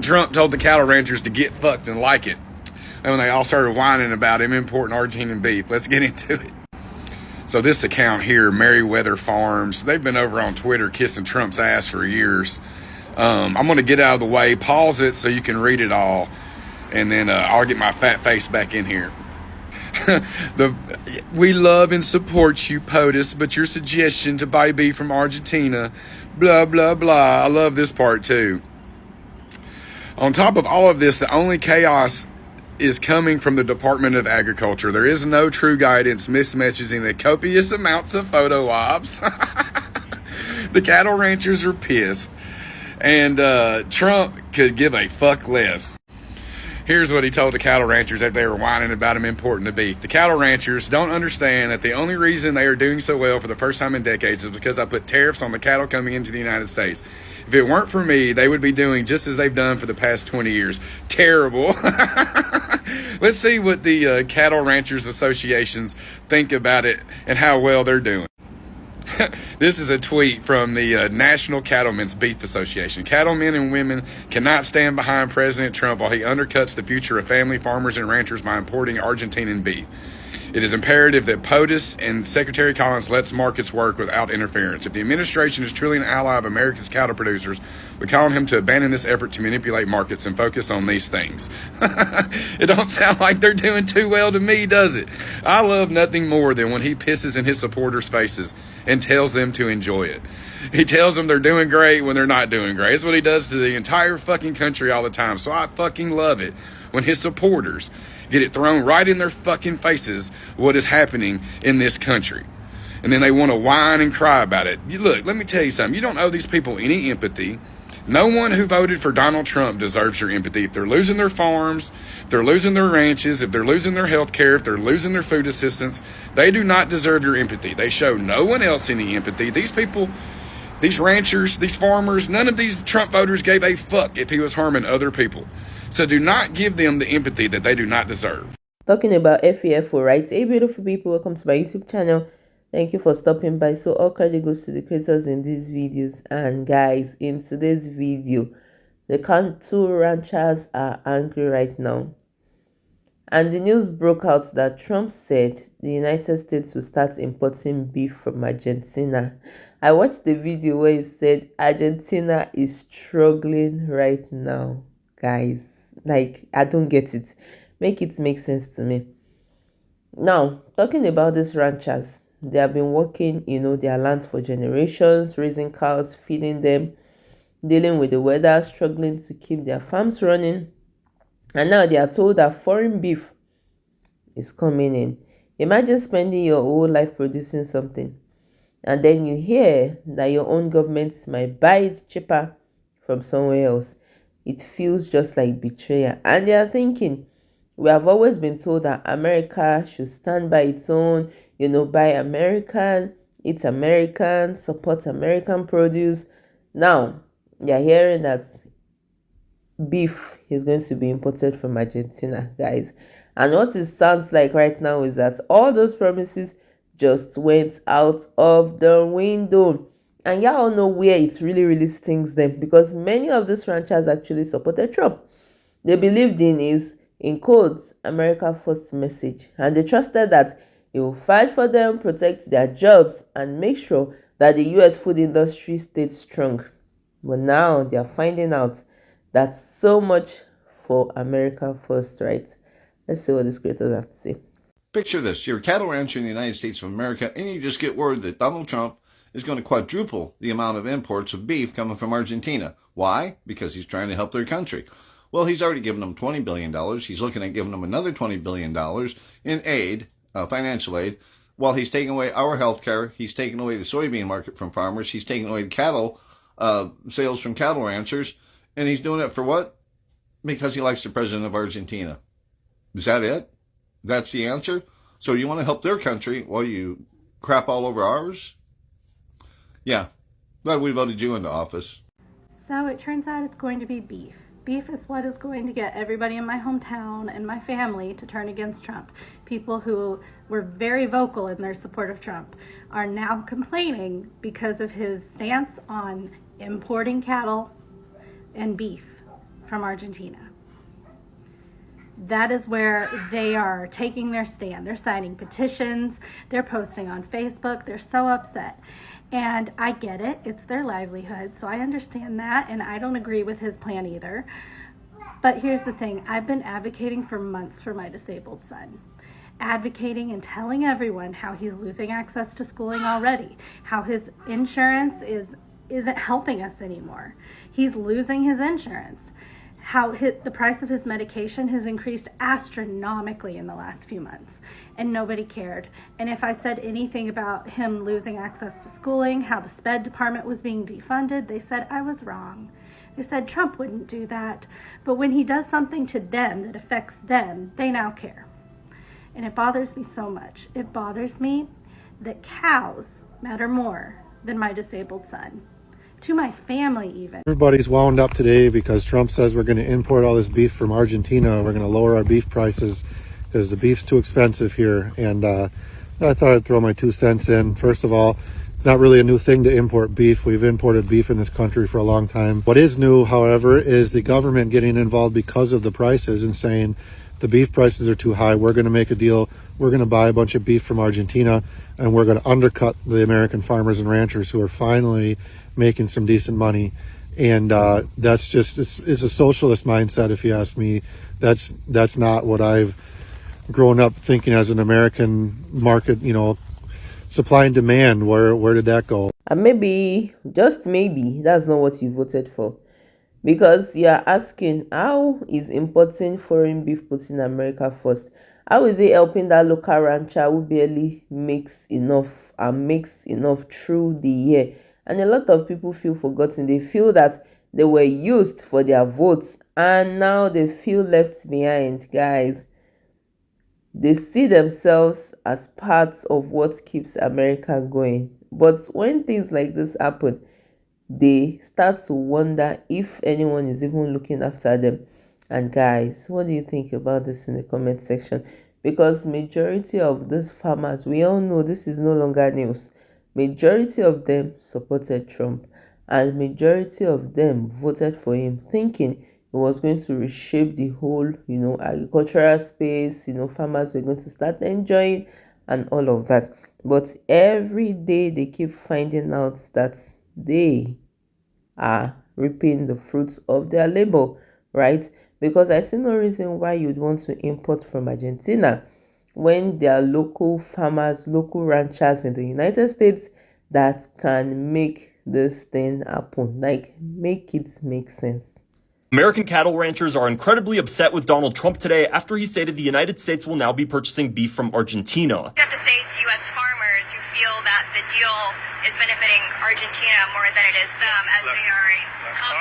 Trump told the cattle ranchers to get fucked and like it. And when they all started whining about him importing Argentine beef. Let's get into it. So this account here, Merriweather Farms, they've been over on Twitter kissing Trump's ass for years. I'm going to get out of the way, pause it so you can read it all, and then I'll get my fat face back in here. We love and support you, POTUS, but your suggestion to buy beef from Argentina, blah, blah, blah. I love this part too. On top of all of this, the only chaos is coming from the Department of Agriculture. There is no true guidance, mismatching the copious amounts of photo ops. The cattle ranchers are pissed, and Trump could give a fuck less. Here's what he told the cattle ranchers after they were whining about him importing the beef. The cattle ranchers don't understand that the only reason they are doing so well for the first time in decades is because I put tariffs on the cattle coming into the United States. If it weren't for me, they would be doing just as they've done for the past 20 years. Terrible. Let's see what the cattle ranchers associations think about it and how well they're doing. This is a tweet from the National Cattlemen's Beef Association. Cattlemen and women cannot stand behind President Trump while he undercuts the future of family farmers and ranchers by importing Argentinian beef. It is imperative that POTUS and Secretary Collins lets markets work without interference. If the administration is truly an ally of America's cattle producers, we call on him to abandon this effort to manipulate markets and focus on these things. It don't sound like they're doing too well to me, does it? I love nothing more than when he pisses in his supporters' faces and tells them to enjoy it. He tells them they're doing great when they're not doing great. It's what he does to the entire fucking country all the time. So I fucking love it when his supporters get it thrown right in their fucking faces what is happening in this country. And then they want to whine and cry about it. Look, let me tell you something. You don't owe these people any empathy. No one who voted for Donald Trump deserves your empathy. If they're losing their farms, if they're losing their ranches, if they're losing their health care, if they're losing their food assistance, they do not deserve your empathy. They show no one else any empathy. These people, these ranchers, these farmers, none of these Trump voters gave a fuck if he was harming other people. So do not give them the empathy that they do not deserve. Talking about FEFO, right? Hey, beautiful people, welcome to my YouTube channel. Thank you for stopping by. So all credit goes to the creators in these videos. And guys, in today's video, the cattle ranchers are angry right now. And the news broke out that Trump said the United States will start importing beef from Argentina. I watched the video where he said Argentina is struggling right now. Guys, like, I don't get it. Make it make sense to me. Now, talking about these ranchers, they have been working, their lands for generations, raising cows, feeding them, dealing with the weather, struggling to keep their farms running. And now they are told that foreign beef is coming in. Imagine spending your whole life producing something, and then you hear that your own government might buy it cheaper from somewhere else. It feels just like betrayal. And they are thinking, we have always been told that America should stand by its own, buy American, eat American, support American produce. Now, they are hearing that beef is going to be imported from Argentina, guys. And what it sounds like right now is that all those promises just went out of the window. And y'all know where it really stings them, because many of these ranchers actually supported Trump. They believed in his, in quotes, America First message, and they trusted that he will fight for them, protect their jobs, and make sure that the US food industry stayed strong. But now they are finding out that so much for America First, right? Let's see what these creators have to say. Picture this. You're a cattle rancher in the United States of America, and you just get word that Donald Trump is going to quadruple the amount of imports of beef coming from Argentina. Why? Because he's trying to help their country. Well, he's already given them $20 billion. He's looking at giving them another $20 billion in aid, financial aid, while he's taking away our health care. He's taking away the soybean market from farmers. He's taking away the cattle sales from cattle ranchers. And he's doing it for what? Because he likes the president of Argentina. Is that it? That's the answer? So you want to help their country while you crap all over ours? Yeah, glad we voted you into office. So it turns out it's going to be beef. Beef is what is going to get everybody in my hometown and my family to turn against Trump. People who were very vocal in their support of Trump are now complaining because of his stance on importing cattle and beef from Argentina. That is where they are taking their stand. They're signing petitions, they're posting on Facebook, they're so upset. And I get it, it's their livelihood, so I understand that, and I don't agree with his plan either. But here's the thing, I've been advocating for months for my disabled son. Advocating and telling everyone how he's losing access to schooling already, how his insurance isn't helping us anymore. He's losing his insurance. How the price of his medication has increased astronomically in the last few months, and nobody cared. And if I said anything about him losing access to schooling, how the SPED department was being defunded, they said I was wrong. They said Trump wouldn't do that. But when he does something to them that affects them, they now care. And it bothers me so much. It bothers me that cows matter more than my disabled son. To my family even. Everybody's wound up today because Trump says we're going to import all this beef from Argentina. We're going to lower our beef prices because the beef's too expensive here. And I thought I'd throw my 2 cents in. First of all, it's not really a new thing to import beef. We've imported beef in this country for a long time. What is new, however, is the government getting involved because of the prices and saying the beef prices are too high. We're going to make a deal. We're going to buy a bunch of beef from Argentina, and we're going to undercut the American farmers and ranchers who are finally making some decent money. And that's just, it's a socialist mindset, if you ask me. That's not what I've grown up thinking as an American market, supply and demand. Where did that go? And maybe, just maybe, that's not what you voted for. Because you're asking, how is importing foreign beef putting America first? How is it helping that local rancher who barely makes enough through the year? And a lot of people feel forgotten. They feel that they were used for their votes and now they feel left behind, guys. They see themselves as parts of what keeps America going. But when things like this happen, they start to wonder if anyone is even looking after them. And guys, what do you think about this in the comment section? Because majority of these farmers, we all know this is no longer news. Majority of them supported Trump, and majority of them voted for him thinking it was going to reshape the whole, agricultural space. Farmers were going to start enjoying and all of that. But every day they keep finding out that they are reaping the fruits of their labor, right? Because I see no reason why you'd want to import from Argentina when there are local farmers, local ranchers in the United States that can make this thing happen. Like, make it make sense. American cattle ranchers are incredibly upset with Donald Trump today after he stated the United States will now be purchasing beef from Argentina. I have to say to U.S. farmers who feel that the deal is benefiting Argentina more than it is them, as they are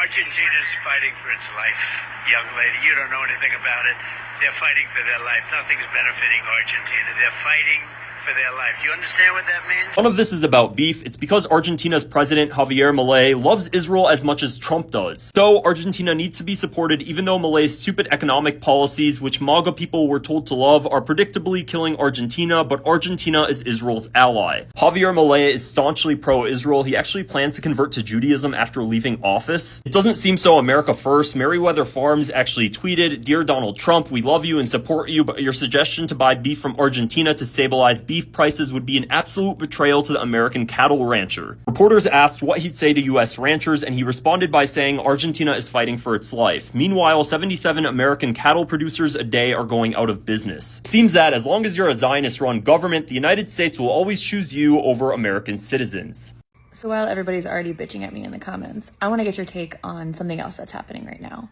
Argentina's fighting for its life, young lady. You don't know anything about it. They're fighting for their life. Nothing's benefiting Argentina. They're fighting for their life. You understand what that means? None of this is about beef. It's because Argentina's president, Javier Milei, loves Israel as much as Trump does. So Argentina needs to be supported even though Milei's stupid economic policies, which MAGA people were told to love, are predictably killing Argentina, but Argentina is Israel's ally. Javier Milei is staunchly pro-Israel. He actually plans to convert to Judaism after leaving office. It doesn't seem so America first. Meriwether Farms actually tweeted, "Dear Donald Trump, we love you and support you, but your suggestion to buy beef from Argentina to stabilize beef prices would be an absolute betrayal to the American cattle rancher." Reporters asked what he'd say to U.S. ranchers, and he responded by saying Argentina is fighting for its life. Meanwhile, 77 American cattle producers a day are going out of business. It seems that as long as you're a Zionist-run government, the United States will always choose you over American citizens. So while everybody's already bitching at me in the comments, I want to get your take on something else that's happening right now.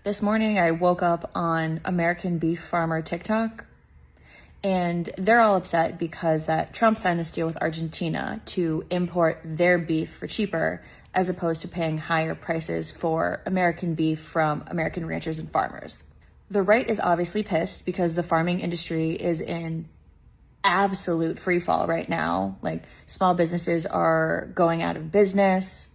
This morning, I woke up on American Beef Farmer TikTok, and they're all upset because that Trump signed this deal with Argentina to import their beef for cheaper, as opposed to paying higher prices for American beef from American ranchers and farmers. The right is obviously pissed because the farming industry is in absolute freefall right now. Like, small businesses are going out of business.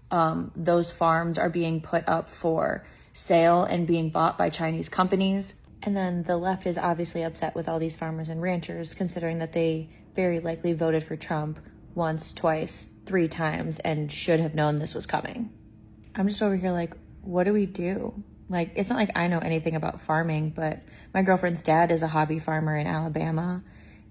Those farms are being put up for sale and being bought by Chinese companies. And then the left is obviously upset with all these farmers and ranchers, considering that they very likely voted for Trump once, twice, 3 times, and should have known this was coming. I'm just over here like, what do we do? Like, it's not like I know anything about farming, but my girlfriend's dad is a hobby farmer in Alabama,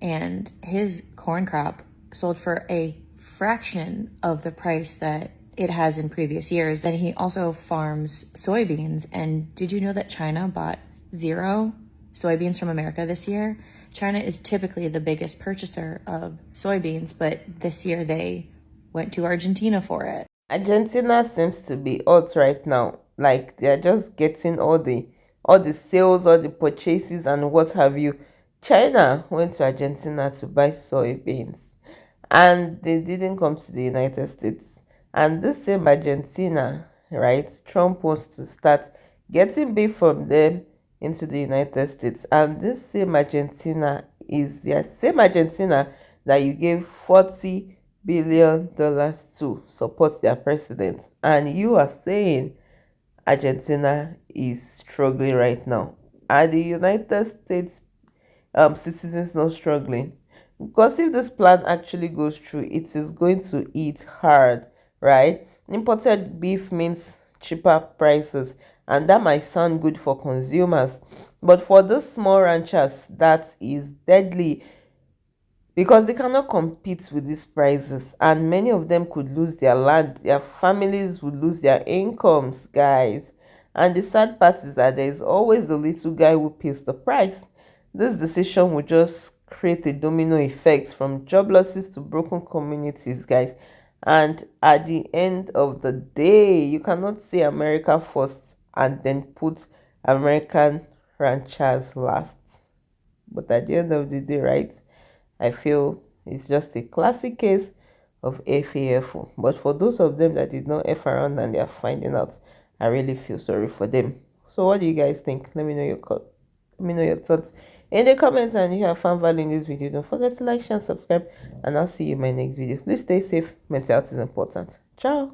and his corn crop sold for a fraction of the price that it has in previous years. And he also farms soybeans. And did you know that China bought 0 soybeans from America this year? China is typically the biggest purchaser of soybeans, but this year they went to Argentina for it. Argentina seems to be hot right now. Like, they're just getting all the sales, all the purchases and what have you. China went to Argentina to buy soybeans, and they didn't come to the United States. And this same Argentina, right, Trump wants to start getting beef from them into the United States. And this same Argentina is the same Argentina that you gave $40 billion to support their president. And you are saying Argentina is struggling right now. Are the United States citizens not struggling? Because if this plan actually goes through, it is going to eat hard, right? Imported beef means cheaper prices, and that might sound good for consumers, but for those small ranchers, that is deadly, because they cannot compete with these prices, and many of them could lose their land, their families would lose their incomes, guys. And the sad part is that there is always the little guy who pays the price. This decision will just create a domino effect, from job losses to broken communities, guys. And at the end of the day, you cannot say America first and then put American ranchers last. But at the end of the day, right, I feel it's just a classic case of FAFO. But for those of them that did not F around and they are finding out, I really feel sorry for them. So what do you guys think? Let me know your thoughts in the comments. And if you have found value in this video, don't forget to like, share, and subscribe. And I'll see you in my next video. Please stay safe. Mental health is important. Ciao.